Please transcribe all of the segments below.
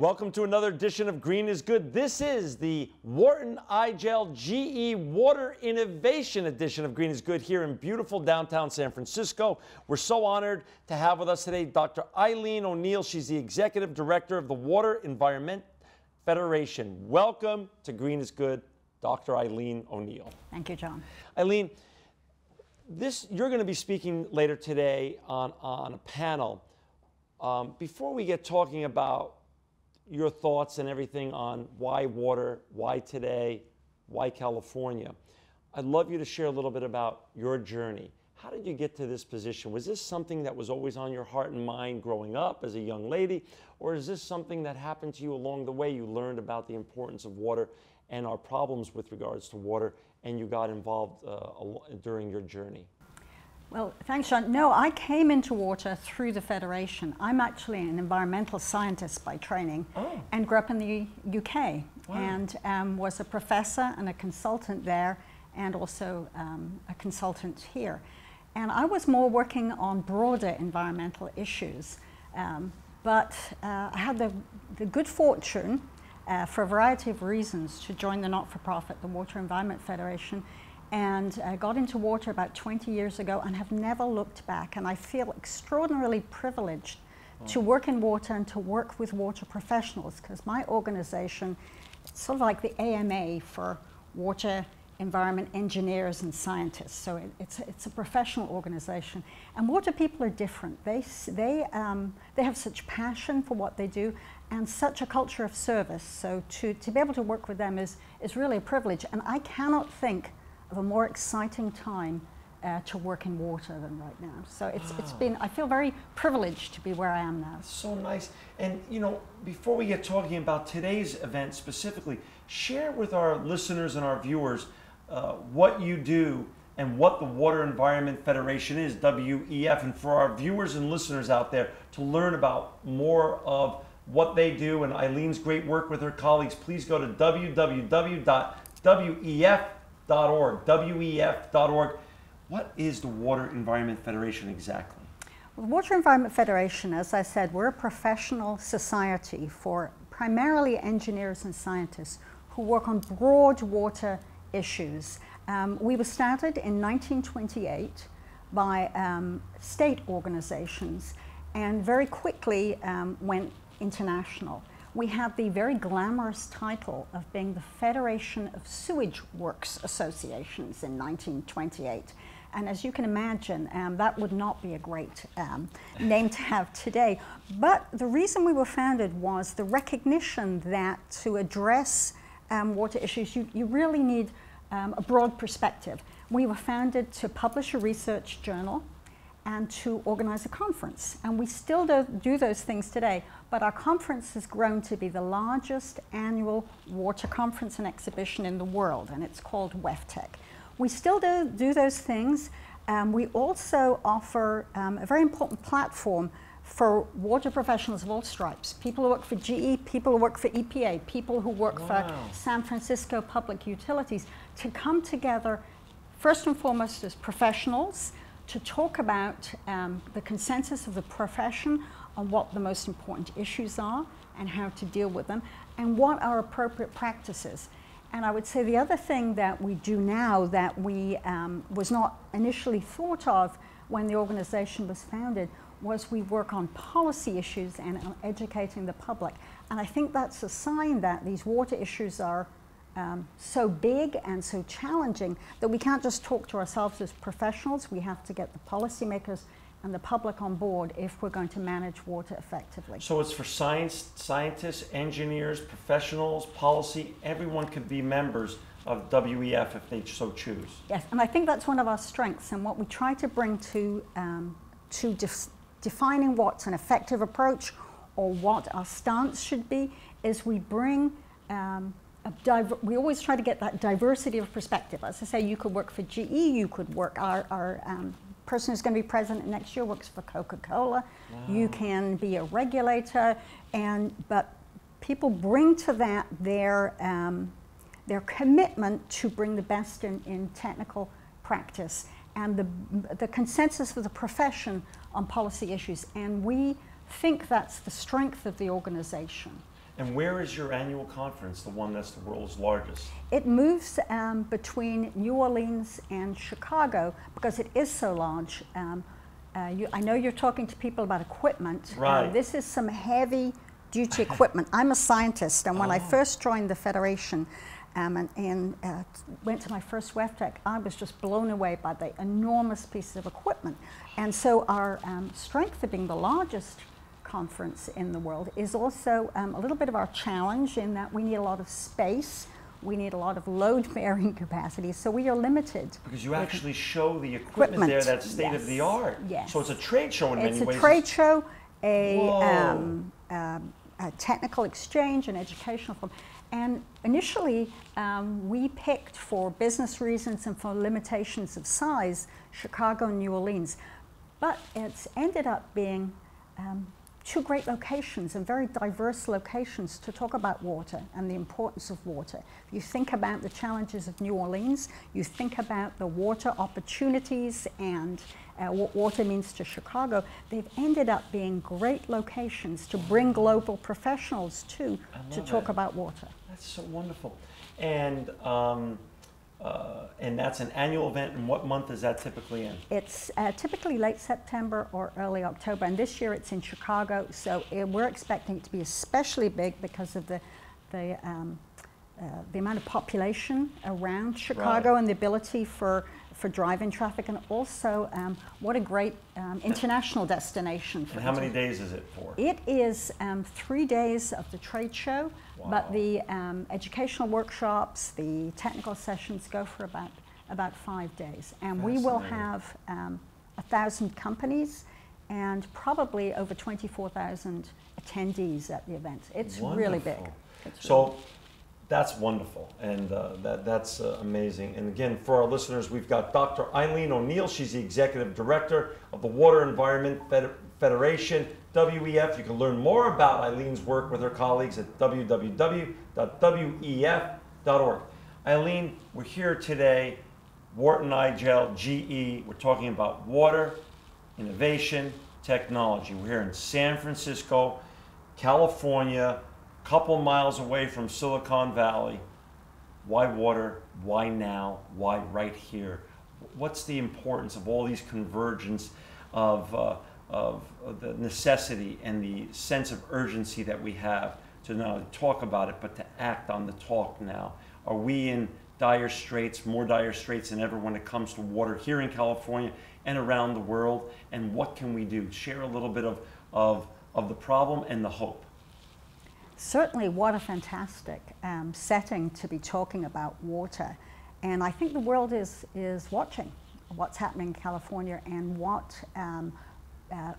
Welcome to another edition of Green is Good. This is the Wharton iGel GE Water Innovation edition of Green is Good here in beautiful downtown San Francisco. We're so honored to have with us today Dr. Eileen O'Neill. She's the Executive Director of the Water Environment Federation. Welcome to Green is Good, Dr. Eileen O'Neill. Thank you, John. Eileen, you're going to be speaking later today on a panel. Before we get talking about your thoughts and everything on why water, why today, why California, I'd love you to share a little bit about your journey. How did you get to this position? Was this something that was always on your heart and mind growing up as a young lady, or is this something that happened to you along the way? You learned about the importance of water and our problems with regards to water, and you got involved during your journey? Well, thanks, John. No, I came into water through the Federation. I'm actually an environmental scientist by training and grew up in the UK. Wow. And was a professor and a consultant there, and also a consultant here. And I was more working on broader environmental issues. But I had the good fortune, for a variety of reasons, to join the not-for-profit, the Water Environment Federation, and got into water about 20 years ago and have never looked back. And I feel extraordinarily privileged to work in water and to work with water professionals, because my organization, it's sort of like the AMA for water environment engineers and scientists. So it's a professional organization. And water people are different. They have such passion for what they do and such a culture of service. So to be able to work with them is really a privilege. And I cannot think of a more exciting time to work in water than right now. So it's been, I feel very privileged to be where I am now. So nice. And you know, before we get talking about today's event specifically, share with our listeners and our viewers what you do and what the Water Environment Federation is, WEF, and for our viewers and listeners out there to learn about more of what they do and Eileen's great work with her colleagues, please go to www.wef.org. What is the Water Environment Federation exactly? Well, the Water Environment Federation, as I said, we're a professional society for primarily engineers and scientists who work on broad water issues. We were started in 1928 by state organizations and very quickly went international. We have the very glamorous title of being the Federation of Sewage Works Associations in 1928. And as you can imagine, that would not be a great name to have today. But the reason we were founded was the recognition that to address water issues, you really need a broad perspective. We were founded to publish a research journal and to organize a conference. And we still do those things today, but our conference has grown to be the largest annual water conference and exhibition in the world, and it's called WEFTEC. We still do those things. We also offer a very important platform for water professionals of all stripes. People who work for GE, people who work for EPA, people who work for San Francisco Public Utilities, to come together first and foremost as professionals to talk about the consensus of the profession on what the most important issues are and how to deal with them and what are appropriate practices. And I would say the other thing that we do now that we was not initially thought of when the organization was founded was we work on policy issues and on educating the public. And I think that's a sign that these water issues are so big and so challenging that we can't just talk to ourselves as professionals. We have to get the policymakers and the public on board if we're going to manage water effectively. So it's for scientists, engineers, professionals, policy, everyone could be members of WEF if they so choose. Yes, and I think that's one of our strengths, and what we try to bring to defining what's an effective approach or what our stance should be is we bring we always try to get that diversity of perspective. As I say, you could work for GE, you could work, our person who's going to be president next year works for Coca-Cola. Wow. You can be a regulator, but people bring to that their commitment to bring the best in technical practice and the consensus of the profession on policy issues. And we think that's the strength of the organization. And where is your annual conference, the one that's the world's largest? It moves between New Orleans and Chicago because it is so large. I know you're talking to people about equipment. Right. This is some heavy duty equipment. I'm a scientist, and when I first joined the Federation and went to my first WEFTEC, I was just blown away by the enormous pieces of equipment. And so our strength of being the largest conference in the world is also a little bit of our challenge in that we need a lot of space, we need a lot of load-bearing capacity, so we are limited. Because you actually show the equipment there that's state-of-the-art. Yes. So it's a trade show in many ways. It's a trade show, a technical exchange, an educational forum. And initially, we picked, for business reasons and for limitations of size, Chicago and New Orleans. But it's ended up being two great locations and very diverse locations to talk about water and the importance of water. If you think about the challenges of New Orleans, you think about the water opportunities and what water means to Chicago, they've ended up being great locations to bring global professionals to talk about water. That's so wonderful. And that's an annual event, and what month is that typically in? It's typically late September or early October, and this year it's in Chicago, so we're expecting it to be especially big because of the amount of population around Chicago and the ability for drive-in traffic, and also what a great international destination for And how many days is it for? It is 3 days of the trade show, but the educational workshops, the technical sessions go for about 5 days. And we will have 1,000 companies and probably over 24,000 attendees at the event. It's really big. That's wonderful, and that's amazing. And again, for our listeners, we've got Dr. Eileen O'Neill. She's the Executive Director of the Water Environment Federation, WEF. You can learn more about Eileen's work with her colleagues at www.wef.org. Eileen, we're here today, Wharton Igel, GE. We're talking about water, innovation, technology. We're here in San Francisco, California, couple miles away from Silicon Valley. Why water? Why now? Why right here? What's the importance of all these convergence of the necessity and the sense of urgency that we have to not only talk about it, but to act on the talk now? Are we in dire straits, more dire straits than ever when it comes to water here in California and around the world? And what can we do? Share a little bit of the problem and the hope. Certainly, what a fantastic setting to be talking about water. And I think the world is watching what's happening in California and what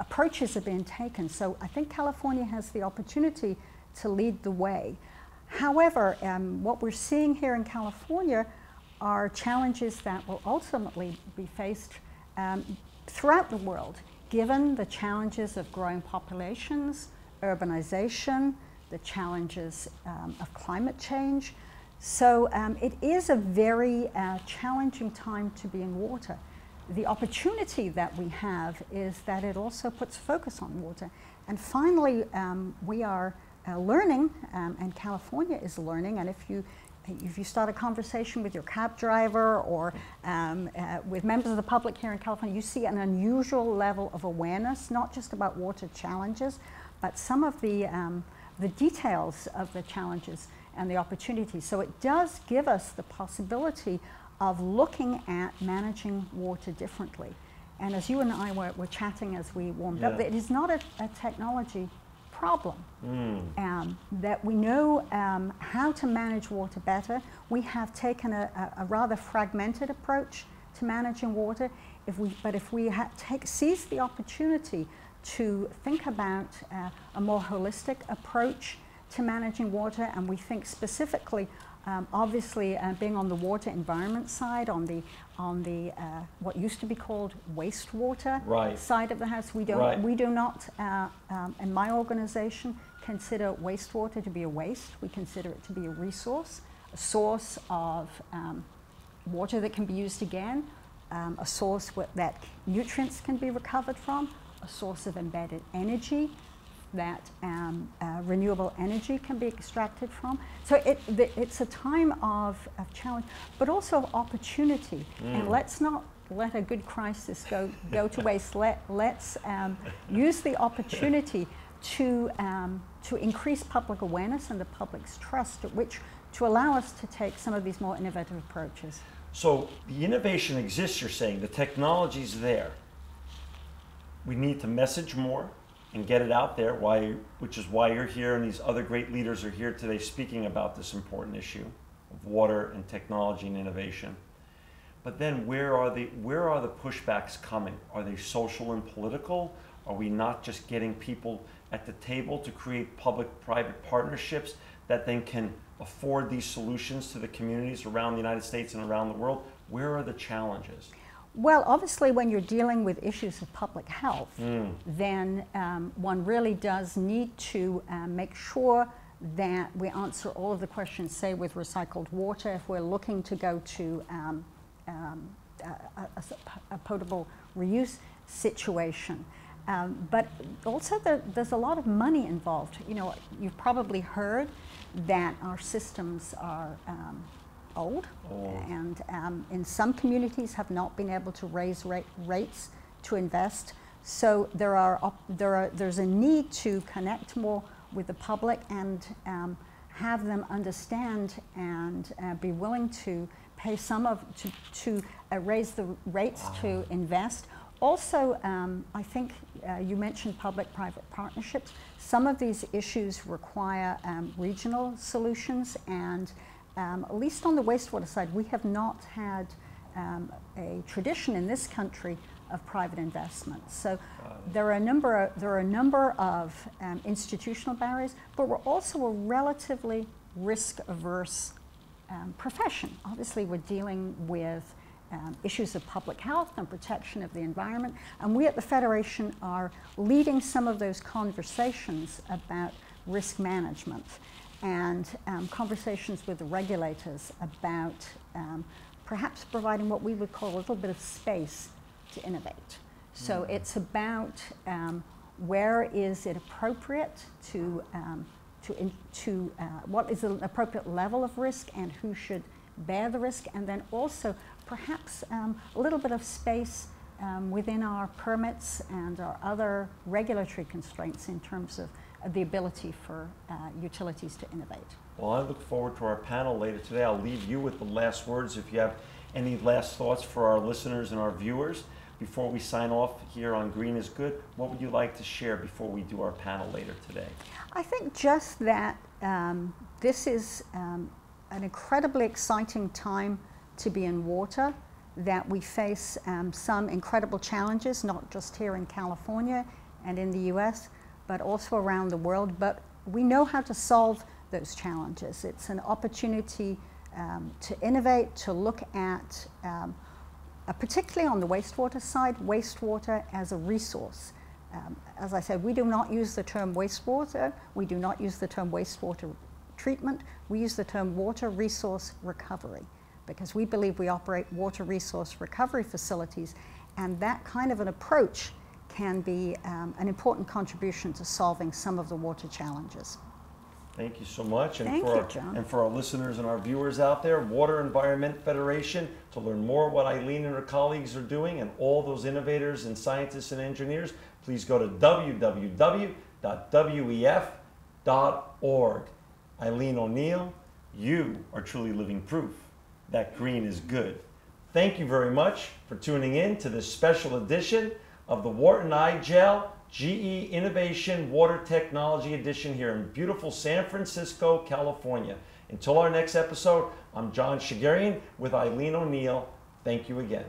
approaches are being taken. So I think California has the opportunity to lead the way. However, what we're seeing here in California are challenges that will ultimately be faced throughout the world, given the challenges of growing populations, urbanization, the challenges of climate change. So it is a very challenging time to be in water. The opportunity that we have is that it also puts focus on water. And finally, we are learning, and California is learning, and if you start a conversation with your cab driver or with members of the public here in California, you see an unusual level of awareness, not just about water challenges, but some of the details of the challenges and the opportunities. So it does give us the possibility of looking at managing water differently. And as you and I were chatting as we warmed up, it is not a technology problem. That we know how to manage water better. We have taken a rather fragmented approach to managing water. If we seize the opportunity to think about a more holistic approach to managing water, and we think specifically, obviously, being on the water environment side, on the what used to be called wastewater side of the house. We do not, in my organization, consider wastewater to be a waste. We consider it to be a resource, a source of water that can be used again, a source that nutrients can be recovered from, a source of embedded energy that renewable energy can be extracted from. So it's a time of challenge, but also of opportunity. And let's not let a good crisis go to waste. Let's use the opportunity to increase public awareness and the public's trust, which to allow us to take some of these more innovative approaches. So the innovation exists, you're saying, the technology's there. We need to message more and get it out there, which is why you're here and these other great leaders are here today speaking about this important issue of water and technology and innovation. But then where are the pushbacks coming? Are they social and political? Are we not just getting people at the table to create public-private partnerships that then can afford these solutions to the communities around the United States and around the world? Where are the challenges? Well, obviously, when you're dealing with issues of public health, then one really does need to make sure that we answer all of the questions, say with recycled water, if we're looking to go to a potable reuse situation. But also there's a lot of money involved. You know, you've probably heard that our systems are old, and in some communities have not been able to raise rates to invest. So there's a need to connect more with the public and have them understand and be willing to pay to raise the rates to invest. Also, I think you mentioned public-private partnerships. Some of these issues require regional solutions, and at least on the wastewater side, we have not had a tradition in this country of private investment. So there are a number of institutional barriers, but we're also a relatively risk-averse profession. Obviously, we're dealing with issues of public health and protection of the environment, and we at the Federation are leading some of those conversations about risk management and conversations with the regulators about perhaps providing what we would call a little bit of space to innovate. So it's about where is it appropriate to what is an appropriate level of risk and who should bear the risk, and then also perhaps a little bit of space within our permits and our other regulatory constraints in terms of the ability for utilities to innovate. Well, I look forward to our panel later today. I'll leave you with the last words. If you have any last thoughts for our listeners and our viewers before we sign off here on Green is Good, what would you like to share before we do our panel later today? I think just that this is an incredibly exciting time to be in water, that we face some incredible challenges, not just here in California and in the US, but also around the world. But we know how to solve those challenges. It's an opportunity to innovate, to look at, particularly on the wastewater side, wastewater as a resource. As I said, we do not use the term wastewater. We do not use the term wastewater treatment. We use the term water resource recovery, because we believe we operate water resource recovery facilities, and that kind of an approach can be an important contribution to solving some of the water challenges. Thank you so much. And Thank you, John. And for our listeners and our viewers out there, Water Environment Federation, to learn more what Eileen and her colleagues are doing and all those innovators and scientists and engineers, please go to www.wef.org. Eileen O'Neill, you are truly living proof that green is good. Thank you very much for tuning in to this special edition of the Wharton I-Gel GE Innovation Water Technology Edition here in beautiful San Francisco, California. Until our next episode, I'm John Shigerian with Eileen O'Neill. Thank you again.